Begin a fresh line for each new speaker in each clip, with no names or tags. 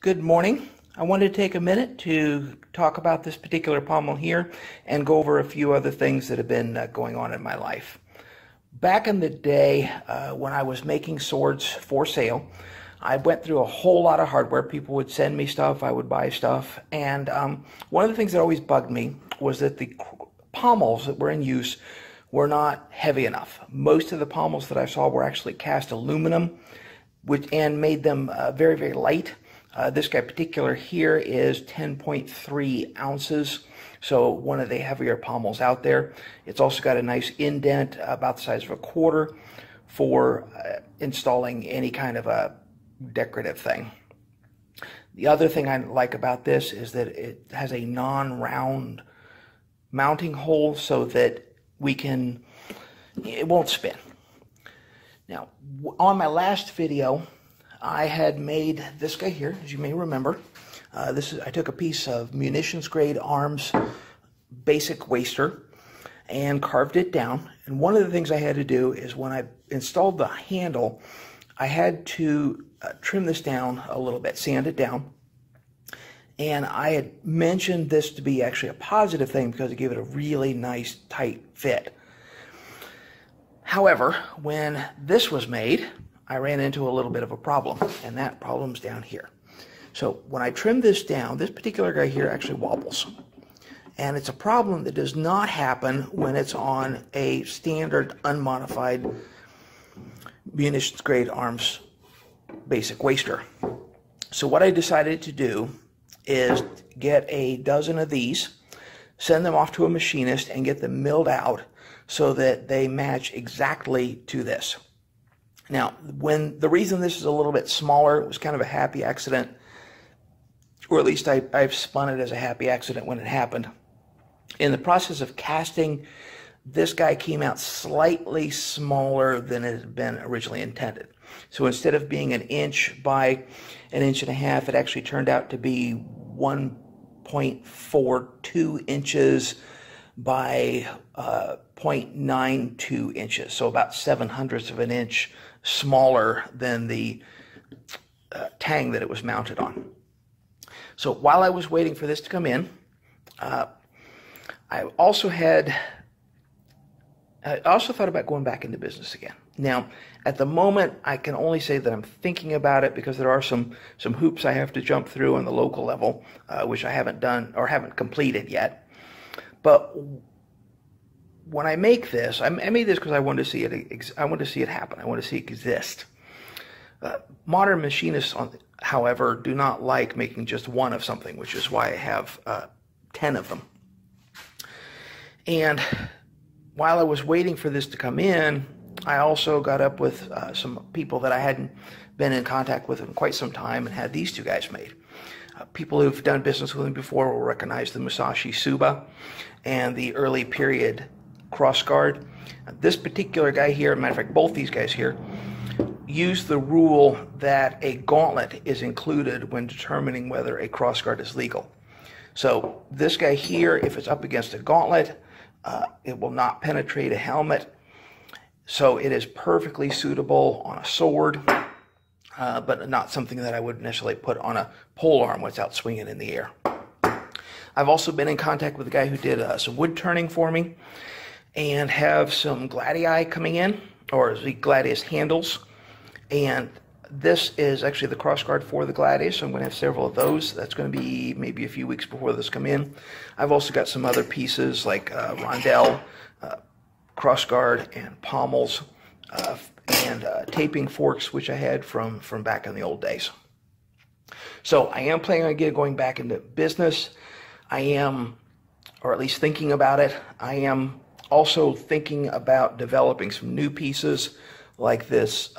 Good morning. I wanted to take a minute to talk about this particular pommel here and go over a few other things that have been going on in my life. Back in the day when I was making swords for sale, I went through a whole lot of hardware. People would send me stuff, I would buy stuff, and one of the things that always bugged me was that the pommels that were in use were not heavy enough. Most of the pommels that I saw were actually cast aluminum, and made them very, very light. This guy particular here is 10.3 ounces, so one of the heavier pommels out there. It's also got a nice indent about the size of a quarter for installing any kind of a decorative thing. The other thing I like about this is that it has a non-round mounting hole so that it won't spin. Now, on my last video, I had made this guy here, as you may remember. I took a piece of munitions grade arms basic waster and carved it down. And one of the things I had to do is when I installed the handle, I had to trim this down a little bit, sand it down. And I had mentioned this to be actually a positive thing because it gave it a really nice tight fit. However, when this was made, I ran into a little bit of a problem, and that problem's down here. So when I trim this down, this particular guy here actually wobbles. And it's a problem that does not happen when it's on a standard unmodified munitions grade arms basic waster. So what I decided to do is get a dozen of these, send them off to a machinist, and get them milled out so that they match exactly to this. Now, the reason this is a little bit smaller, it was kind of a happy accident, or at least I've spun it as a happy accident when it happened. In the process of casting, this guy came out slightly smaller than it had been originally intended. So instead of being 1 inch by 1.5 inches, it actually turned out to be 1.42 inches by 0.92 inches, so about 7/100 of an inch smaller than the tang that it was mounted on. So while I was waiting for this to come in, I also thought about going back into business again. Now, at the moment, I can only say that I'm thinking about it because there are some hoops I have to jump through on the local level, which I haven't done or haven't completed yet. But when I make this, I made this because I wanted to see it. I wanted to see it happen. I want to see it exist. Modern machinists, however, do not like making just one of something, which is why I have 10 of them. And while I was waiting for this to come in, I also got up with some people that I hadn't been in contact with in quite some time and had these two guys made. People who've done business with me before will recognize the Musashi Suba and the early period crossguard. This particular guy here, matter of fact, both these guys here, use the rule that a gauntlet is included when determining whether a crossguard is legal. So this guy here, if it's up against a gauntlet, it will not penetrate a helmet. So it is perfectly suitable on a sword, but not something that I would necessarily put on a pole arm without swinging in the air. I've also been in contact with a guy who did some wood turning for me and have some gladii coming in, or the gladius handles. And this is actually the crossguard for the gladius, so I'm going to have several of those. That's going to be maybe a few weeks before this come in. I've also got some other pieces like rondelle, crossguard, and pommels, and taping forks, which I had from back in the old days. So I am planning on going back into business. I am, or at least thinking about it. I am also thinking about developing some new pieces like this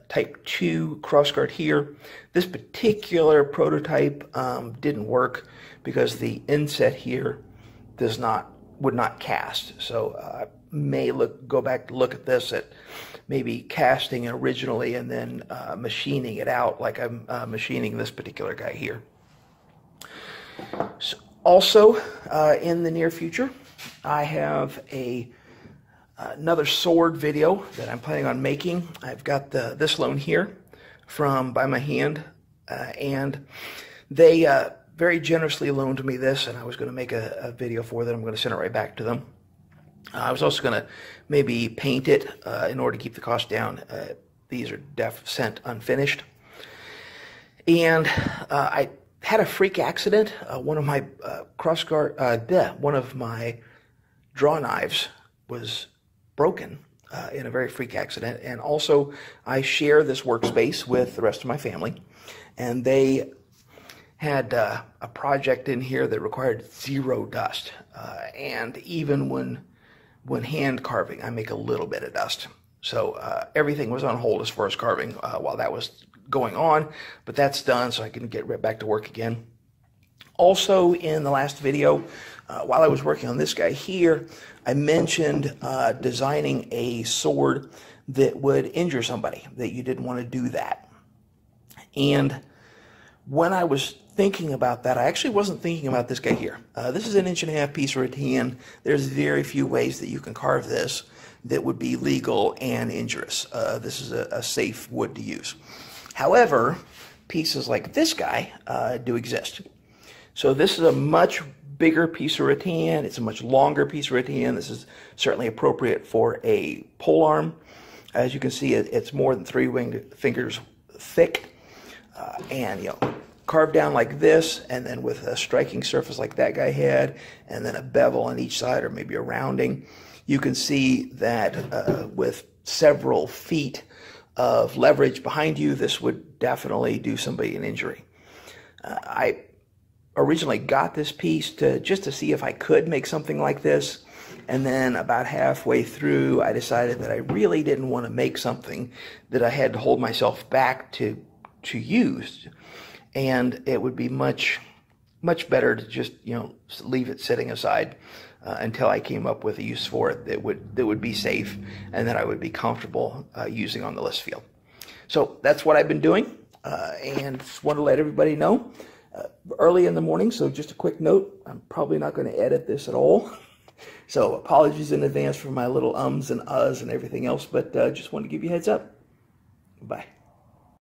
Type 2 crossguard here. This particular prototype didn't work because the inset here would not cast. So I may go back to look at this at maybe casting it originally and then machining it out like I'm machining this particular guy here. So also, in the near future, I have another sword video that I'm planning on making. I've got this loan here from By My Hand, and They very generously loaned me this, and I was going to make a video for them. I'm going to send it right back to them. I was also going to maybe paint it in order to keep the cost down. These are sent unfinished. And I had a freak accident. One of my one of my draw knives was broken in a very freak accident. And also, I share this workspace with the rest of my family, and they had a project in here that required 0 dust. And even when hand carving, I make a little bit of dust. So everything was on hold as far as carving while that was going on, but that's done, so I can get right back to work again. Also, in the last video, while I was working on this guy here, I mentioned designing a sword that would injure somebody, that you didn't want to do that. And when I was thinking about that, I actually wasn't thinking about this guy here. This is an 1.5-inch piece of rattan. There's very few ways that you can carve this that would be legal and injurious. This is a safe wood to use. However, pieces like this guy do exist. So this is a much bigger piece of rattan. It's a much longer piece of rattan. This is certainly appropriate for a pole arm. As you can see, it's more than 3 winged fingers thick, and carved down like this, and then with a striking surface like that guy had, and then a bevel on each side, or maybe a rounding. You can see that with several feet of leverage behind you, this would definitely do somebody an injury. I originally got this piece just to see if I could make something like this, and then about halfway through, I decided that I really didn't want to make something that I had to hold myself back to use, and it would be much better to just leave it sitting aside until I came up with a use for it that would be safe and that I would be comfortable using on the list field. So that's what I've been doing, and just want to let everybody know early in the morning. So just a quick note, I'm probably not going to edit this at all. So apologies in advance for my little ums and uhs and everything else, but just wanted to give you a heads up. Bye.